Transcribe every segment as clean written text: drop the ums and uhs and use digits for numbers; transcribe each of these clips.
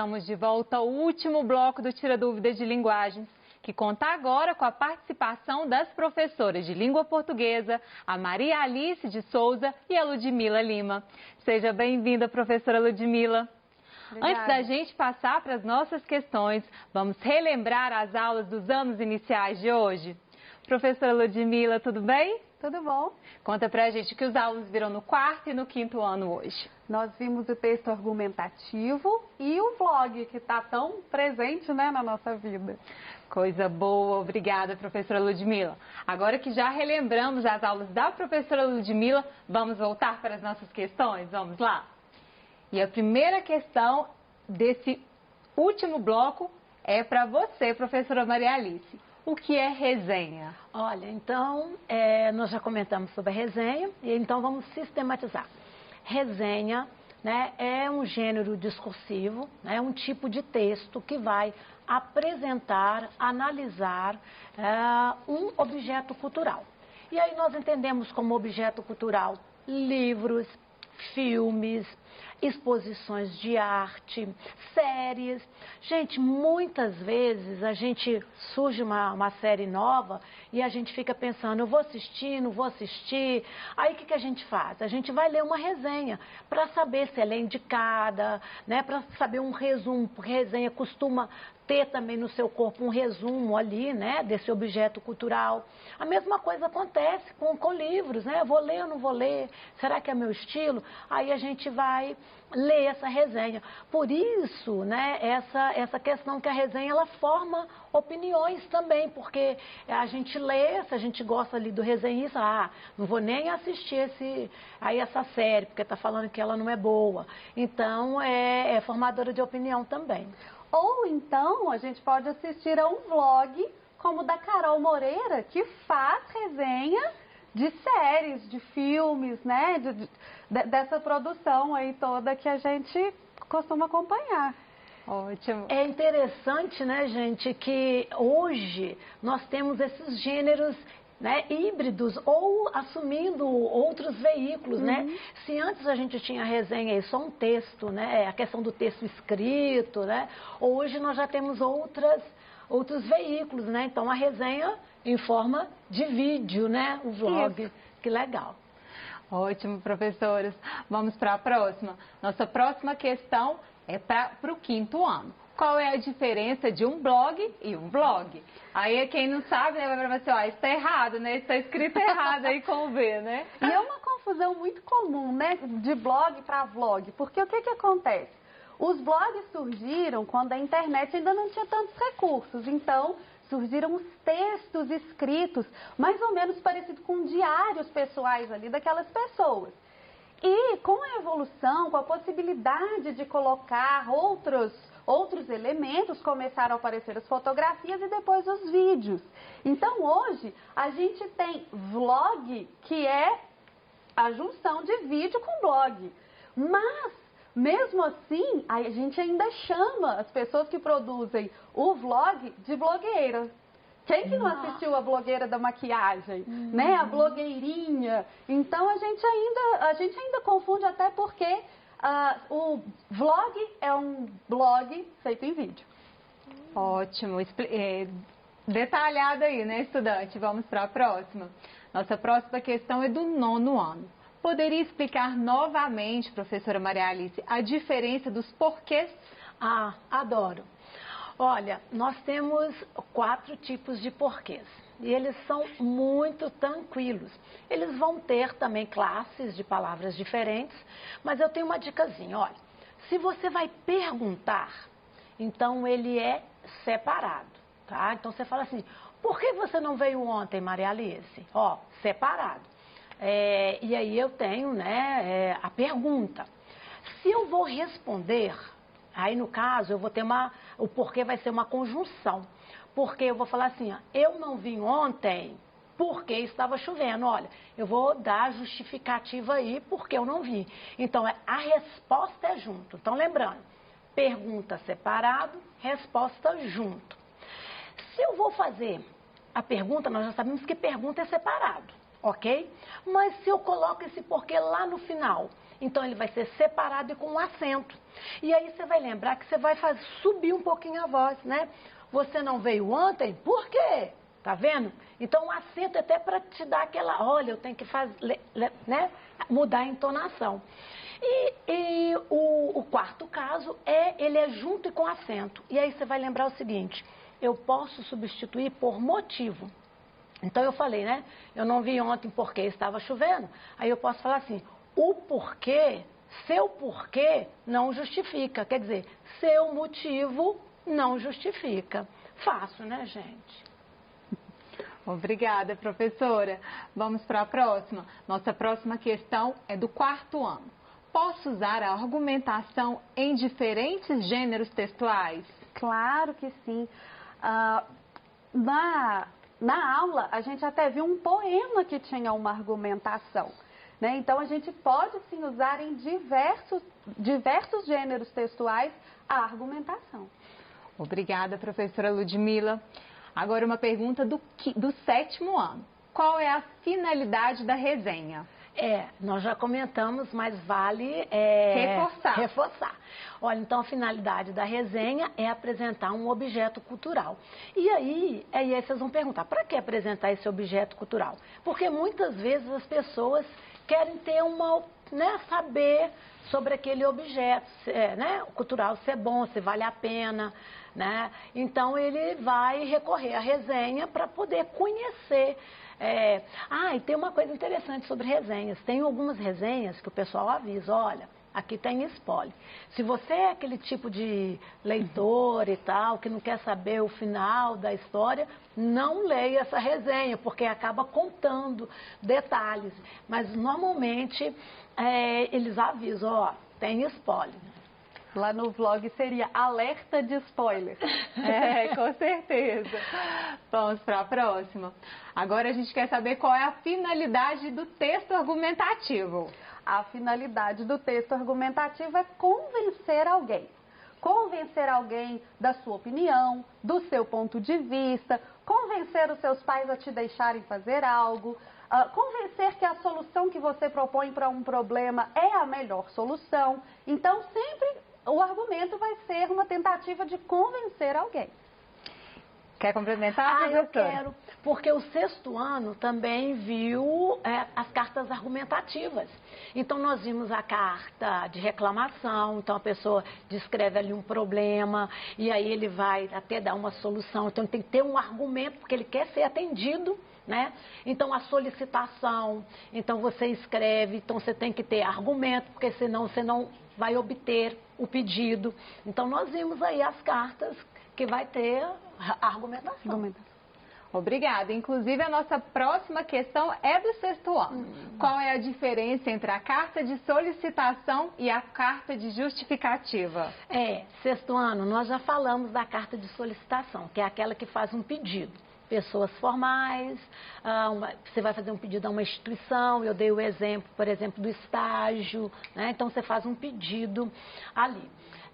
Estamos de volta ao último bloco do Tira Dúvidas de Linguagens, que conta agora com a participação das professoras de língua portuguesa, a Maria Alice de Souza e a Ludmila Lima. Seja bem-vinda, professora Ludmila. Obrigada. Antes da gente passar para as nossas questões, vamos relembrar as aulas dos anos iniciais de hoje. Professora Ludmila, tudo bem? Tudo bom. Conta pra gente o que os alunos viram no 4º e no 5º ano hoje. Nós vimos o texto argumentativo e o vlog, que está tão presente, né, na nossa vida. Coisa boa, obrigada, professora Ludmila. Agora que já relembramos as aulas da professora Ludmila, vamos voltar para as nossas questões? Vamos lá? E a primeira questão desse último bloco é para você, professora Maria Alice. O que é resenha? Olha, então, nós já comentamos sobre a resenha, e então vamos sistematizar. Resenha, né, é um gênero discursivo, né, um tipo de texto que vai apresentar, analisar um objeto cultural. E aí nós entendemos como objeto cultural livros, filmes, exposições de arte, séries. Gente, muitas vezes a gente surge uma série nova e a gente fica pensando, eu vou assistir, não vou assistir. Aí o que a gente faz? A gente vai ler uma resenha para saber se ela é indicada, né? Para saber um resumo, porque resenha costuma ter também no seu corpo um resumo ali, né, desse objeto cultural. A mesma coisa acontece com livros, né? Eu vou ler ou não vou ler? Será que é meu estilo? Aí a gente vai ler essa resenha. Por isso, né, essa questão que a resenha, ela forma opiniões também, porque a gente lê, se a gente gosta ali do resenhista, não vou nem assistir essa série, porque está falando que ela não é boa. Então, é formadora de opinião também. Ou então, a gente pode assistir a um vlog, como o da Carol Moreira, que faz resenha de séries, de filmes, né? Dessa produção aí toda que a gente costuma acompanhar. Ótimo. É interessante, né, gente, que hoje nós temos esses gêneros, né, híbridos ou assumindo outros veículos, né? Se antes a gente tinha resenha e só um texto, né, a questão do texto escrito, né? Hoje nós já temos outros veículos, né? Então a resenha em forma de vídeo, né? O vlog. Isso. Que legal. Ótimo, professoras. Vamos para a próxima. Nossa próxima questão é para o 5º ano. Qual é a diferença de um blog e um vlog? Aí quem não sabe, né, vai falar assim, isso está errado, né? Isso está escrito errado aí com o V, né? E é uma confusão muito comum, né, de blog para vlog, porque o que acontece? Os blogs surgiram quando a internet ainda não tinha tantos recursos, então surgiram os textos escritos, mais ou menos parecido com diários pessoais ali daquelas pessoas. E com a evolução, com a possibilidade de colocar outros elementos, começaram a aparecer as fotografias e depois os vídeos. Então hoje a gente tem vlog, que é a junção de vídeo com blog. Mas, mesmo assim, a gente ainda chama as pessoas que produzem o vlog de blogueira. Quem que não assistiu a blogueira da maquiagem, né? A blogueirinha. Então a gente ainda confunde, até porque o vlog é um blog feito em vídeo. Ótimo. Detalhado aí, né, estudante? Vamos para a próxima. Nossa próxima questão é do 9º ano. Poderia explicar novamente, professora Maria Alice, a diferença dos porquês? Adoro. Olha, nós temos 4 tipos de porquês e eles são muito tranquilos. Eles vão ter também classes de palavras diferentes, mas eu tenho uma dicasinha, olha, se você vai perguntar, então ele é separado, tá? Então você fala assim, por que você não veio ontem, Maria Alice? Separado. E aí eu tenho, né, a pergunta. Se eu vou responder, aí no caso eu vou ter o porquê vai ser uma conjunção. Porque eu vou falar assim, eu não vim ontem porque estava chovendo. Olha, eu vou dar a justificativa aí porque eu não vim. Então a resposta é junto. Então lembrando, pergunta separado, resposta junto. Se eu vou fazer a pergunta, nós já sabemos que pergunta é separado. ok? Mas se eu coloco esse porquê lá no final, então ele vai ser separado e com um acento. E aí você vai lembrar que você vai subir um pouquinho a voz, né? Você não veio ontem? Por quê? Tá vendo? Então, o acento é até para te dar aquela, olha, eu tenho que fazer, né? Mudar a entonação. E o quarto caso ele é junto e com acento. E aí você vai lembrar o seguinte, eu posso substituir por motivo. Então, eu falei, né? Eu não vi ontem porque estava chovendo. Aí eu posso falar assim, o porquê, seu porquê não justifica. Quer dizer, seu motivo não justifica. Fácil, né, gente? Obrigada, professora. Vamos para a próxima. Nossa próxima questão é do quarto ano. Posso usar a argumentação em diferentes gêneros textuais? Claro que sim. Na aula, a gente até viu um poema que tinha uma argumentação, né? Então, a gente pode sim usar em diversos gêneros textuais a argumentação. Obrigada, professora Ludmila. Agora uma pergunta do sétimo ano. Qual é a finalidade da resenha? Nós já comentamos, mas vale reforçar. Olha, então a finalidade da resenha é apresentar um objeto cultural. E aí vocês vão perguntar, para que apresentar esse objeto cultural? Porque muitas vezes as pessoas querem ter saber sobre aquele objeto, cultural, se é bom, se vale a pena, né? Então ele vai recorrer à resenha para poder conhecer. E tem uma coisa interessante sobre resenhas. Tem algumas resenhas que o pessoal avisa, olha, aqui tem spoiler. Se você é aquele tipo de leitor e tal, que não quer saber o final da história, não leia essa resenha, porque acaba contando detalhes. Mas normalmente eles avisam, ó, tem spoiler. Lá no vlog seria alerta de spoiler. Com certeza. Vamos para a próxima. Agora a gente quer saber qual é a finalidade do texto argumentativo. A finalidade do texto argumentativo é convencer alguém. Convencer alguém da sua opinião, do seu ponto de vista, convencer os seus pais a te deixarem fazer algo, convencer que a solução que você propõe para um problema é a melhor solução. Então, sempre o argumento vai ser uma tentativa de convencer alguém. Quer complementar, professora? Eu quero, porque o sexto ano também viu as cartas argumentativas. Então, nós vimos a carta de reclamação, então a pessoa descreve ali um problema, e aí ele vai até dar uma solução. Então, tem que ter um argumento, porque ele quer ser atendido, né? Então, a solicitação, então você escreve, então você tem que ter argumento, porque senão você não vai obter o pedido. Então, nós vimos aí as cartas que vai ter argumentação. Obrigada. Inclusive, a nossa próxima questão é do sexto ano. Qual é a diferença entre a carta de solicitação e a carta de justificativa? Sexto ano, nós já falamos da carta de solicitação, que é aquela que faz um pedido. Pessoas formais, você vai fazer um pedido a uma instituição, eu dei o exemplo, por exemplo, do estágio, né? Então você faz um pedido ali.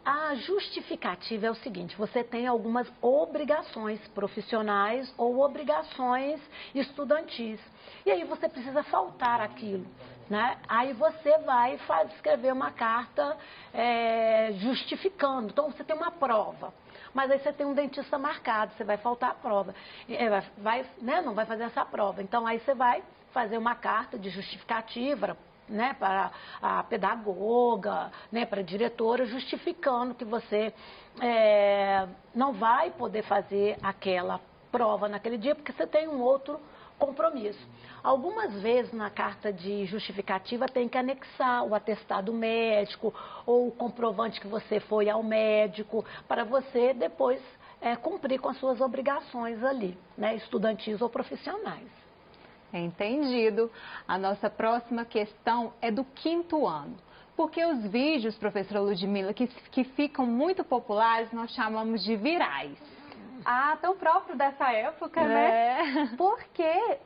A justificativa é o seguinte, você tem algumas obrigações profissionais ou obrigações estudantis. E aí você precisa faltar aquilo, né? Aí você vai escrever uma carta justificando. Então você tem uma prova. Mas aí você tem um dentista marcado, você vai faltar a prova. Não vai fazer essa prova. Então aí você vai fazer uma carta de justificativa, né, para a pedagoga, né, para a diretora, justificando que você não vai poder fazer aquela prova naquele dia, porque você tem um outro compromisso. Algumas vezes na carta de justificativa tem que anexar o atestado médico ou o comprovante que você foi ao médico, para você depois cumprir com as suas obrigações ali, né, estudantis ou profissionais. Entendido. A nossa próxima questão é do quinto ano. Porque os vídeos, professora Ludmila, que ficam muito populares, nós chamamos de virais. Tão próprio dessa época, né? Porque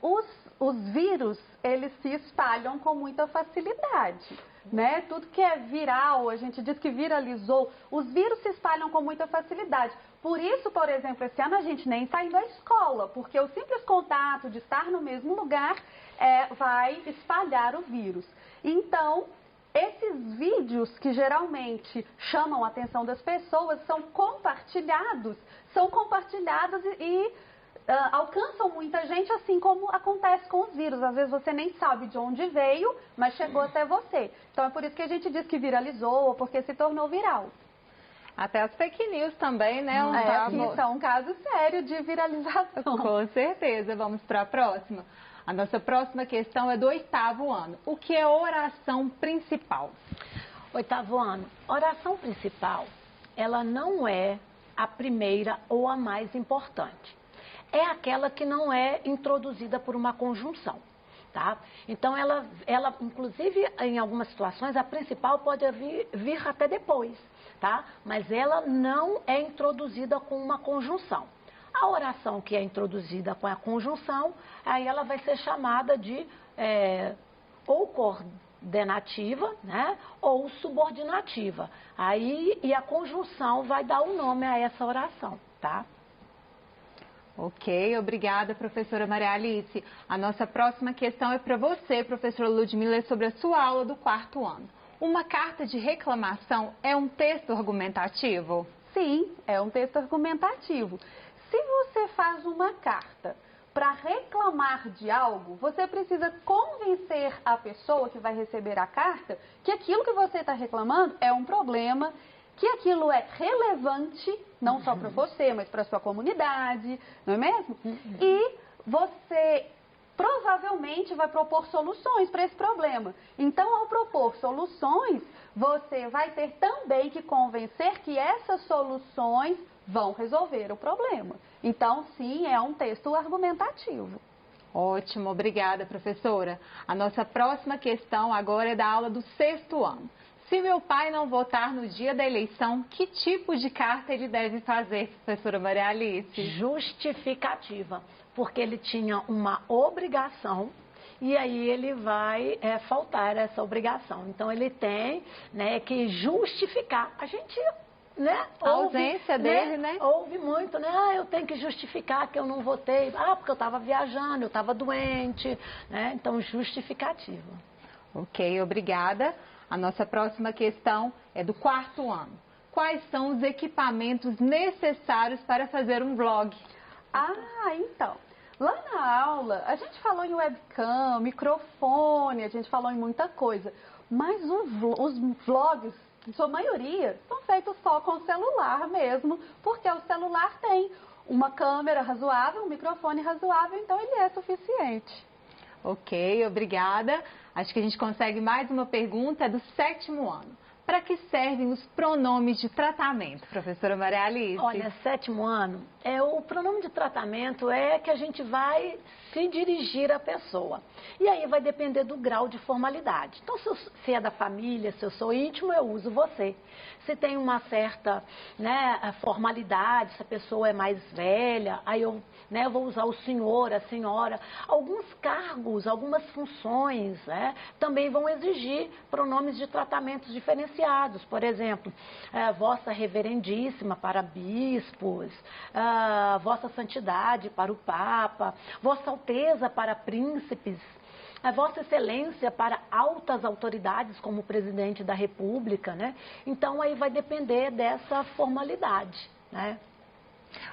os vírus, eles se espalham com muita facilidade, né? Tudo que é viral, a gente diz que viralizou, os vírus se espalham com muita facilidade. Por isso, por exemplo, esse ano a gente nem está indo à escola, porque o simples contato de estar no mesmo lugar vai espalhar o vírus. Então, esses vídeos que geralmente chamam a atenção das pessoas são compartilhados e alcançam muita gente, assim como acontece com os vírus. Às vezes você nem sabe de onde veio, mas chegou até você. Então é por isso que a gente diz que viralizou, ou porque se tornou viral. Até as fake news também, né? Que são um caso sério de viralização. Com certeza. Vamos para a próxima. A nossa próxima questão é do 8º ano. O que é oração principal? 8º ano. Oração principal, ela não é a primeira ou a mais importante. É aquela que não é introduzida por uma conjunção, tá? Então, ela inclusive, em algumas situações, a principal pode vir até depois, tá? Mas ela não é introduzida com uma conjunção. A oração que é introduzida com a conjunção, aí ela vai ser chamada de ou coordenativa, né? Ou subordinativa. Aí, e a conjunção vai dar o nome a essa oração, tá? Ok, obrigada, professora Maria Alice. A nossa próxima questão é para você, professora Ludmila, sobre a sua aula do 4º ano. Uma carta de reclamação é um texto argumentativo? Sim, é um texto argumentativo. Se você faz uma carta para reclamar de algo, você precisa convencer a pessoa que vai receber a carta que aquilo que você está reclamando é um problema, que aquilo é relevante, não só para você, mas para a sua comunidade, não é mesmo? E você provavelmente vai propor soluções para esse problema. Então, ao propor soluções, você vai ter também que convencer que essas soluções vão resolver o problema. Então, sim, é um texto argumentativo. Ótimo, obrigada, professora. A nossa próxima questão agora é da aula do 6º ano. Se meu pai não votar no dia da eleição, que tipo de carta ele deve fazer, professora Maria Alice? Justificativa, porque ele tinha uma obrigação e aí ele vai faltar essa obrigação. Então, ele tem, né, que justificar. A gente, né, a ausência dele, né? Ouve muito, né? Ah, eu tenho que justificar que eu não votei. Ah, porque eu estava viajando, eu estava doente, né? Então, justificativa. Ok, obrigada. A nossa próxima questão é do 4º ano. Quais são os equipamentos necessários para fazer um vlog? Então, lá na aula a gente falou em webcam, microfone, a gente falou em muita coisa, mas os vlogs, em sua maioria, são feitos só com o celular mesmo, porque o celular tem uma câmera razoável, um microfone razoável, então ele é suficiente. Ok, obrigada. Acho que a gente consegue mais uma pergunta, é do 7º ano. Para que servem os pronomes de tratamento, professora Maria Alice? Olha, 7º ano, o pronome de tratamento é que a gente vai se dirigir à pessoa. E aí vai depender do grau de formalidade. Então, se é da família, se eu sou íntimo, eu uso você. Se tem uma certa, né, formalidade, se a pessoa é mais velha, aí eu vou usar o senhor, a senhora. Alguns cargos, algumas funções, né, também vão exigir pronomes de tratamentos diferenciados. Por exemplo, Vossa Reverendíssima para bispos, Vossa Santidade para o Papa, Vossa Alteza para príncipes, Vossa Excelência para altas autoridades, como o presidente da República, né? Então, aí vai depender dessa formalidade, né?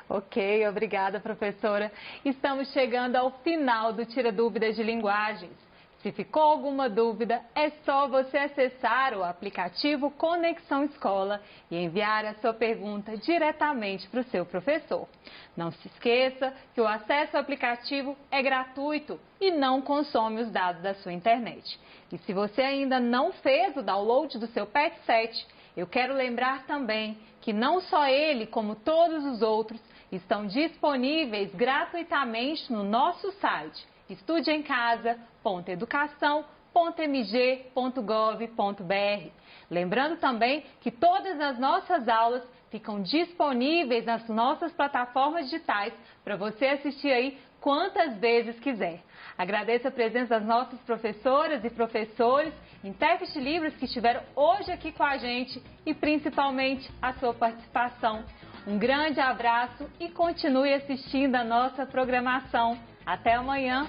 Ok, obrigada, professora. Estamos chegando ao final do Tira Dúvidas de Linguagens. Se ficou alguma dúvida, é só você acessar o aplicativo Conexão Escola e enviar a sua pergunta diretamente para o seu professor. Não se esqueça que o acesso ao aplicativo é gratuito e não consome os dados da sua internet. E se você ainda não fez o download do seu PET 7, eu quero lembrar também que não só ele, como todos os outros, estão disponíveis gratuitamente no nosso site estudeemcasa.educação.mg.gov.br. Lembrando também que todas as nossas aulas ficam disponíveis nas nossas plataformas digitais para você assistir aí quantas vezes quiser. Agradeço a presença das nossas professoras e professores, intérpretes de Libras que estiveram hoje aqui com a gente e principalmente a sua participação. Um grande abraço e continue assistindo a nossa programação. Até amanhã!